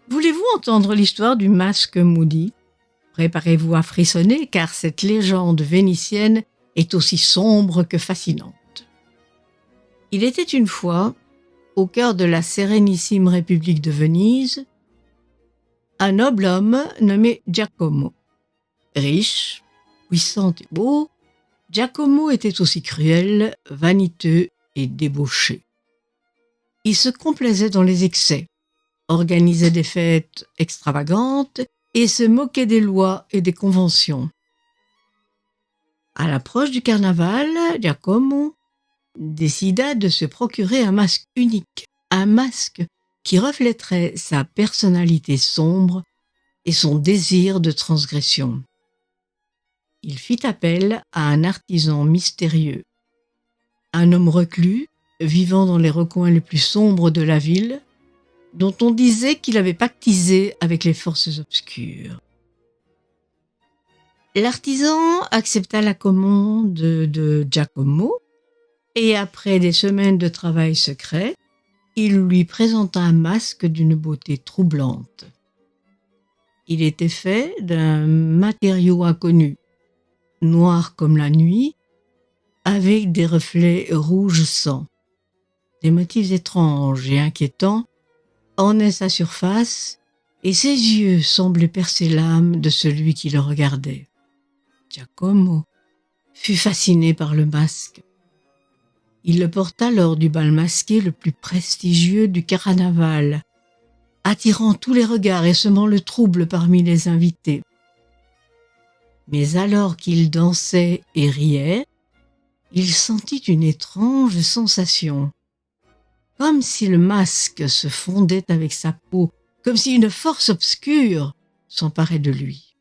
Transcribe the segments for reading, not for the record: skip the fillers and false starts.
Voulez-vous entendre l'histoire du masque maudit? Préparez-vous à frissonner car cette légende vénitienne est aussi sombre que fascinante. Il était une fois, au cœur de la sérénissime République de Venise, un noble homme nommé Giacomo. Riche, puissant et beau, Giacomo était aussi cruel, vaniteux et débauché. Il se complaisait dans les excès, organisait des fêtes extravagantes et se moquait des lois et des conventions. À l'approche du carnaval, Giacomo décida de se procurer un masque unique, un masque qui reflèterait sa personnalité sombre et son désir de transgression. Il fit appel à un artisan mystérieux, un homme reclus, vivant dans les recoins les plus sombres de la ville, dont on disait qu'il avait pactisé avec les forces obscures. L'artisan accepta la commande de Giacomo et après des semaines de travail secret, il lui présenta un masque d'une beauté troublante. Il était fait d'un matériau inconnu, noir comme la nuit, avec des reflets rouge sang. Des motifs étranges et inquiétants ornaient sa surface et ses yeux semblaient percer l'âme de celui qui le regardait. Giacomo fut fasciné par le masque. Il le porta lors du bal masqué le plus prestigieux du carnaval, attirant tous les regards et semant le trouble parmi les invités. Mais alors qu'il dansait et riait, il sentit une étrange sensation, comme si le masque se fondait avec sa peau, comme si une force obscure s'emparait de lui.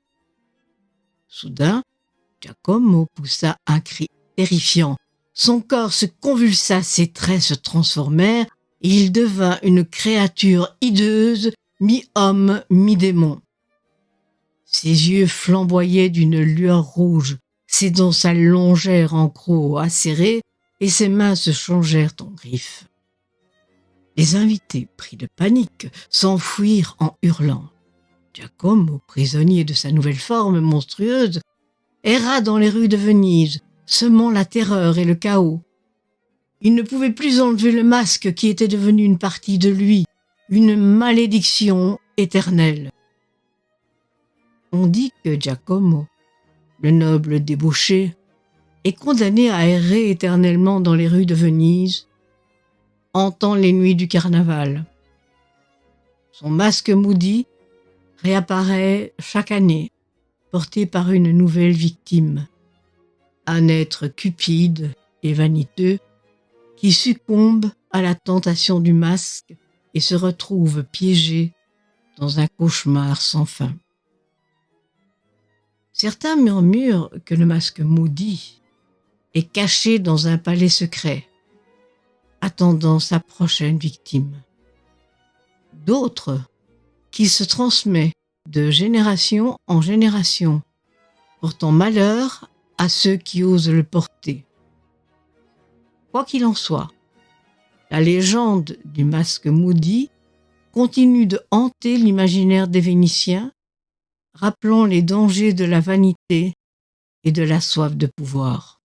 Soudain, Giacomo poussa un cri terrifiant. Son corps se convulsa, ses traits se transformèrent et il devint une créature hideuse, mi-homme, mi-démon. Ses yeux flamboyaient d'une lueur rouge, ses dents s'allongèrent en crocs acérés et ses mains se changèrent en griffes. Les invités, pris de panique, s'enfuirent en hurlant. Giacomo, prisonnier de sa nouvelle forme monstrueuse, erra dans les rues de Venise, semant la terreur et le chaos. Il ne pouvait plus enlever le masque qui était devenu une partie de lui, une malédiction éternelle. On dit que Giacomo, le noble débauché, est condamné à errer éternellement dans les rues de Venise, hantant les nuits du carnaval. Son masque maudit réapparaît chaque année, porté par une nouvelle victime, un être cupide et vaniteux qui succombe à la tentation du masque et se retrouve piégé dans un cauchemar sans fin. Certains murmurent que le masque maudit est caché dans un palais secret, attendant sa prochaine victime. D'autres qu'il se transmet de génération en génération, portant malheur à ceux qui osent le porter. Quoi qu'il en soit, la légende du masque maudit continue de hanter l'imaginaire des Vénitiens, rappelant les dangers de la vanité et de la soif de pouvoir.